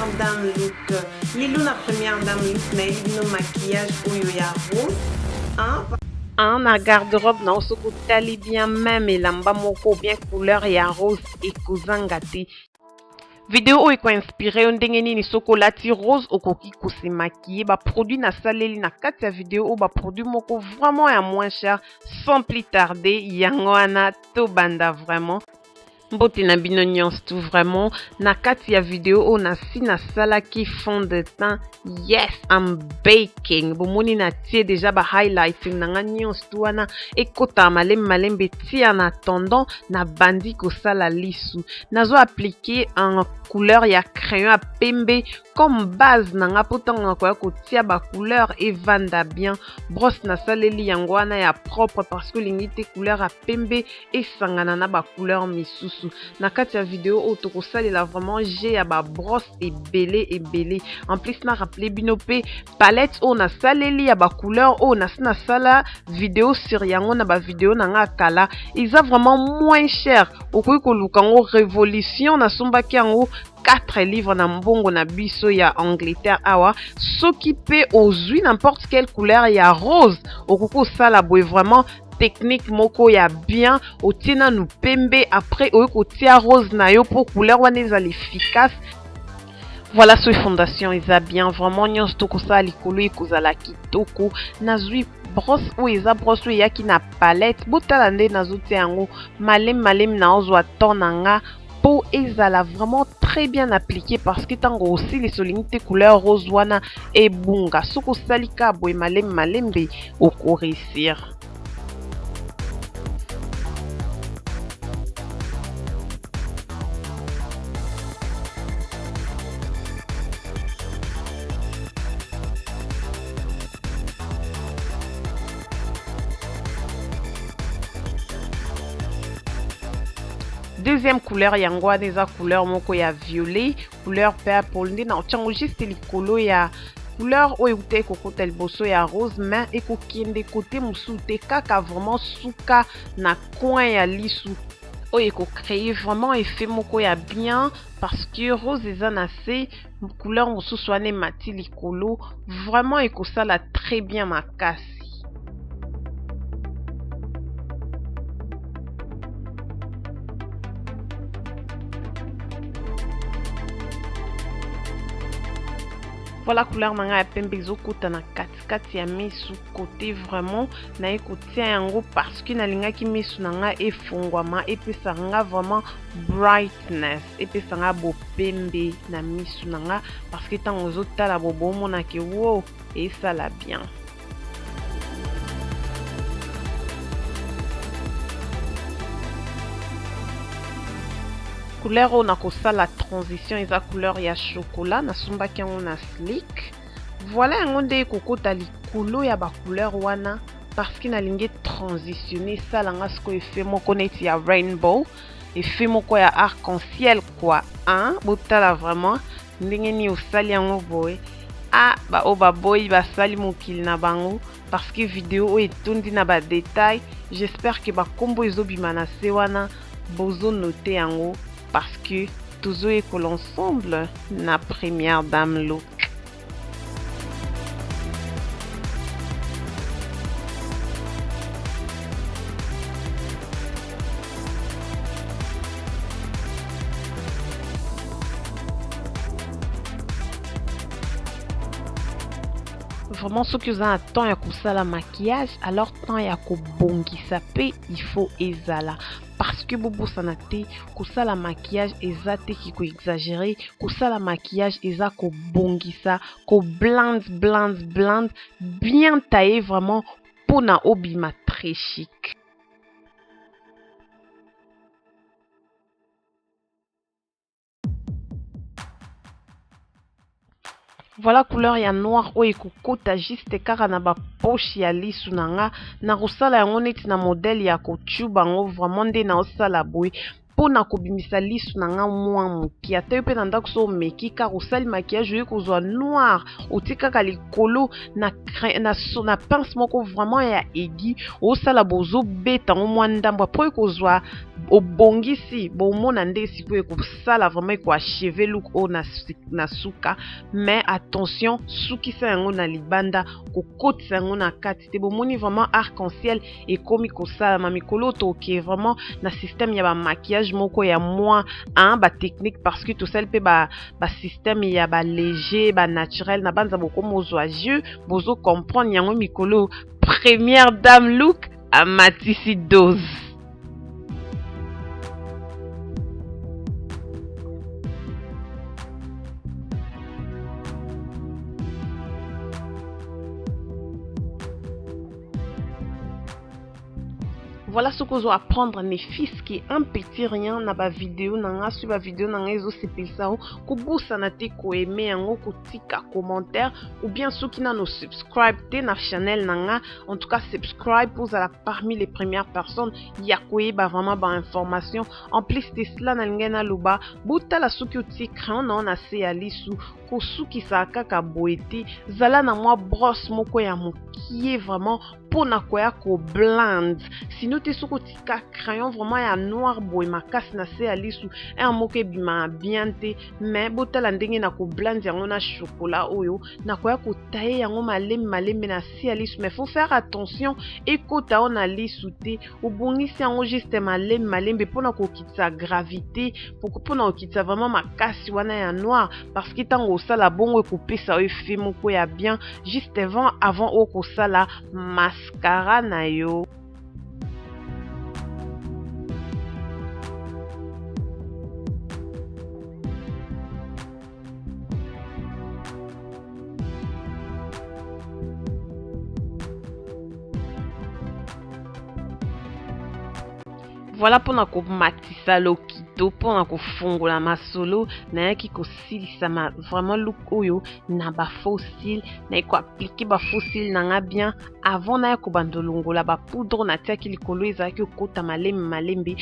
première dame look. Lilo na première dame look na elino maquillage oyo ya rose. Na garde-robe na osoko tali bien même elamba moko bien couleur ya rose ekozanga te. Vidéo oyo inspiré yo ndenge nini soko lati rose okoki kosemaquiller ba produit na saleli na kati ya vidéo o ba produit moko vraiment ya moins cher sans plus tarder yango wana to banda vraiment. Mbote na bino nyonso tout vraiment na kati ya video o na si na salaki fond de teint. Yes, I'm baking. Bomoni na tie déjà ba highlighting na nga nyonso tout wana ekota malembe tia na tendant na bandi ko sala lisu. Nazo appliquer en couleur ya crayon à pembe comme base na nga potanga ko ya ko tia ba couleur et vanda bien. Brosse na saleli yango wana ya propre parce que lingite couleur à pembe et sangana na ba couleur misusu. Na kati ya vidéo o toko salela vraiment j'ai ya ba brosse ebele. En plus na rappeler bino pe palette o na saleli ya ba couleur o na sina sala vidéo sur yango na ba vidéo na nga kala. Ils a vraiment moins cher. Okoki koluka ngo révolution na sombaki yango 4 livres na mbongo na biso ya Angleterre awa. Soki pe ozui n'importe quelle couleur ya rose okoko sala boy vraiment technique moko ya bien otina nu pembe après oyeko tia rose na yo pour couleur wana ezala efficace. Voilà ce fondation eza bien vraiment nyonso tokosala likolo ekozala kitoko. Nazwi brosse oyo eza brosse oyo eyaki na palette botala nde nazotia yango malem na ozwa ton na nga po ezala vraiment très bien appliqué parce que tango aussi les solinité couleur rose wana ebunga soko salika boy malembe oko réussir. Deuxième couleur yango wana eza couleur moko ya violet, couleur purple nde na otiango juste likolo ya couleur oyo ute kokota liboso ya rose mais ekokende kote mosusu te kaka vraiment suka na coin ya lisu oyo ekocréer vraiment effet moko ya bien parce que rose eza na se couleur mosusu wana emati likolo vraiment ekosala très bien makasi. Voilà couleur manga ya pembe ezokota na katikati ya misu côté vraiment na ekotia yango parce que nalingaki misu nanga efungwama epesa nga vraiment brightness epesa nga bopembe na misu nanga parce que tango ozotala bobomona ke wow esala bien. Couleur on a kosa la transition eza couleur ya chocolat na sombaki yango na slick. Voilà yango nde kokota likolo ya ba couleur wana parce que nalingi transitionner sala nga siko effet moko neti ya rainbow effet moko ya arc-en-ciel quoi hein botala vraiment ndenge ni osali yango boye ba o ba boy basali mokili na bango parce que vidéo oyo etondi na ba détail. J'espère que ba kombo ezobima na se wana bozo noter yango parce que tous eux école ensemble na première dame look. Vraiment ceux qui ont un temps ya kosala maquillage alors temps ya kobongisa pe il faut ezala parce que bobo sanate kosala maquillage eza te ki ko exagérer kosala maquillage eza ko bongisa ko blend bien taillé vraiment pour na obima très chic. Voilà couleur ya noir oyo ekokota juste kaka na ba poche ya lisu nanga na kosala yango neti na modèle ya kotuba yango vraiment nde na osala boye pona kobimisa lisu nanga mwa moki ata yo pe na ndako so omeki kaka osali maquillage oyo kozwa noir oti kaka likolo na pince moko vraiment ya aiguë osala bozobeta yango mwa ndambo po kozwa obongisi bomona nde sikoyo kosala vraiment koacheve look o na suka, mais attention sukisa yango na libanda kokotisa yango na kati te. Bomoni vraiment arc-en-ciel ekomi kosalama mikolo toke vraiment na système ya ba maquillage moko ya moi ba technique, parce que tosali pe ba système ya ba léger ba naturel na banza bokomo ozwa jeu bozo comprendre yango mikolo première dame look à matisi dose. Voilà ce que je dois apprendre mes fils qui un petit rien na ba vidéo nanga sur ba vidéo nanga ezo sepelisa ko busa na te ko aimer yango ko tika commentaire ou bien ceux qui n'ont subscribe te na channel nanga, en tout cas subscribe pour la parmi les premières personnes ya ko ba vraiment ba information en plus de cela na ngena loba buta la suki uti crayon na se alisu ko suki sa kaka boeti zala na moi brosse moko ya mokie vraiment pour na koya ko blend, sinon te soko tika crayon vraiment ya noir boy makasi na se alisu un moke bima bien te, mais botala ndenge na ko blend yango na chocolat oyo na koya ko tailler yango malembe na se alisu, mais faut faire attention ekota on na lisu te obongisi yango juste malembe pona ko kitsa gravité pour na kitsa vraiment makasi wana ya noir, parce que tango sala bongo ko pesa effet moko ya bien juste avant o ko sala mascara na yo. Voilà pour na ko matisa lokito pour na ko fungola masolo na yaki ko silisa ma vraiment look oyo na ba fossile na ko appliquer ba fossile na nga bien avant na ko bandolongola ba poudre na tia kilikolo ezaki kota malembe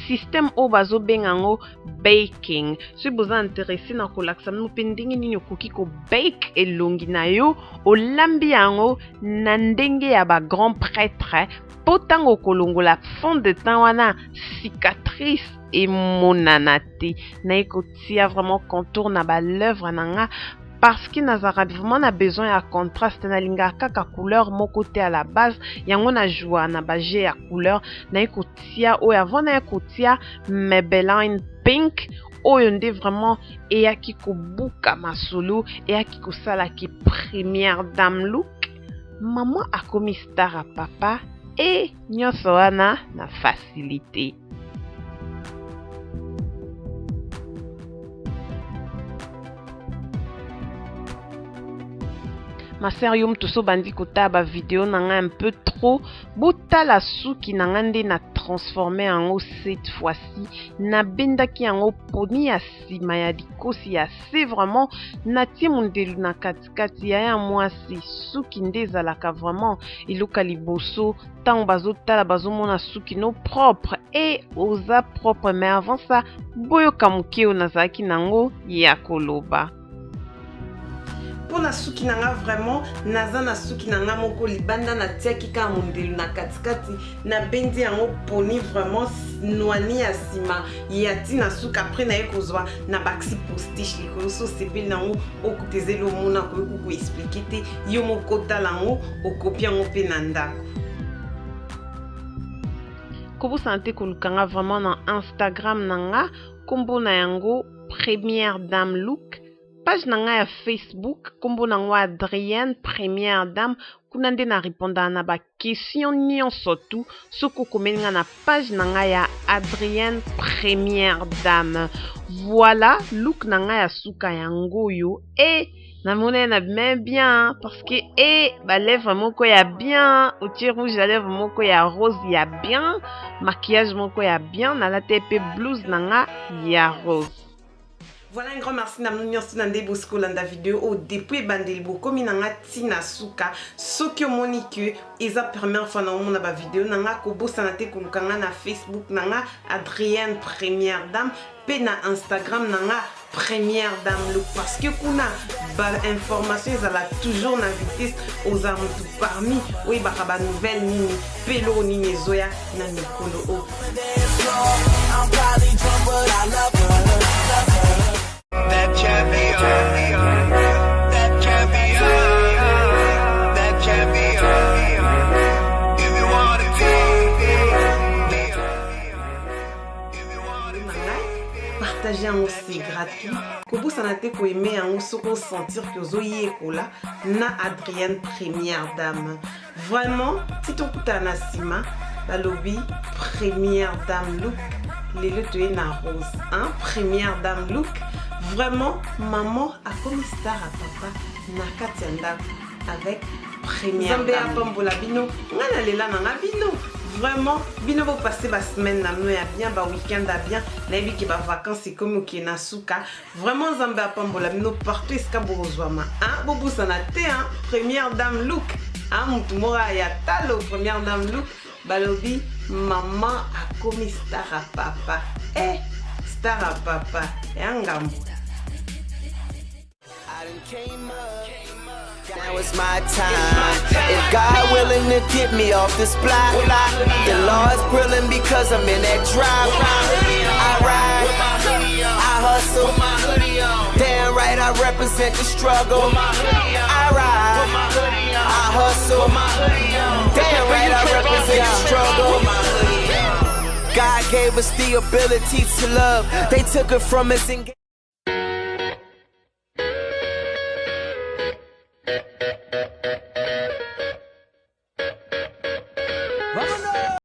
système o bazo bengango baking. Si vous êtes intéressé na ko laksa no pendingi nini okoki ko bake elongi na yo olambi yango na ndenge ya ba grand prêtre potango kolongola fond de teint wana cicatrice et monanate na ekotia vraiment contour na ba lèvre nanga, parce que nazara vraiment na besoin ya contraste na linga kaka couleur moko te à la base yango na joie na baje ya couleur na ekotia oyo avant na ekotia Maybelline pink oyo nde vraiment eyaki kobuka masolo eyaki kosala ki première dame look maman akomi star a papa et nyonso wana na facilité. Ma sœur yom toso bandi kota ba vidéo nanga un peu trop bota la suki nanga nde na transformer en cette fois-ci na bendaki yango poni ya sima ya dikosi ya c'est vraiment na tie mondelu na katikati ya mwasi suki nde ezalaka vraiment iluka liboso tant bazotala bazomona suki no propre et oza propre, mais avant ça boyoka moke oyo nazalaki nango ya koloba. Pona suki nanga vraiment naza na suki nanga moko libanda na tiaki ka mondelu na katikati na bendi yango poni vraiment noani ya sima ya tina suka après na ekozwa na baxi postiche likolo so sepeli nango okutezeli omona koyoka ko expliquer te yo moko talango okopi yango pe na ndako. Kobo sante kolukanga vraiment na Instagram nanga kombo na yango première dame look, page nanga ya Facebook kombo nango Adrienne première dame, kuna nde na répondre na ba question nyonso tu soko komenga na page nanga ya Adrienne première dame. Voilà look nanga ya suka yango yo et na mona na bien parce que ba lèvre moko ya bien outil rouge à lèvre moko ya rose ya bien maquillage moko ya bien na la TP blouse nanga ya rose. Voilà, un grand merci na nyonso na nde bosiko landa vidéo au depuis bandeli bokomi nanga tina suka soki omoni que eza première fois na omona ba vidéo nanga kobosana te kolukanga na Facebook nanga Adrienne première dame pe na Instagram nanga première dame look parce que kuna ba information ezala toujours na vitesse aux amutu parmi oui ba nouvelle nini pelo nini ezoya na mikolo o that champion, that champion, that champion. If you want to be, if you want to partager un c'est gratuit. Kobo sanate ko aimer un soko sentir que zoye kola na Adrienne première dame. Vraiment, si tu écoutes un asima, balobi première dame look, les le na rose, hein, première dame look. Vraiment, maman a comme star à papa na katianda avec première dame. Zambé a pambola bino, ngana lela na bino. Vraiment, bino vous passez la semaine na ya bien, ba week-end a bien, na ebi ki ba vacances c'est comme ki na suka. Vraiment Zambé a pambola bino partout eska borozwama. Hein, bobo sanate hein, première dame look. Hein, mutu mora ya talo première dame look. Balobi maman a comme star à papa. Eh, star à papa. Et angambo. Now it's my time. If God willing to get me off this block, the Lord's grilling because I'm in that drop. I ride, I hustle. Damn right, I represent the struggle. I ride, I hustle. Damn right, I represent the struggle. God gave us the ability to love. They took it from us and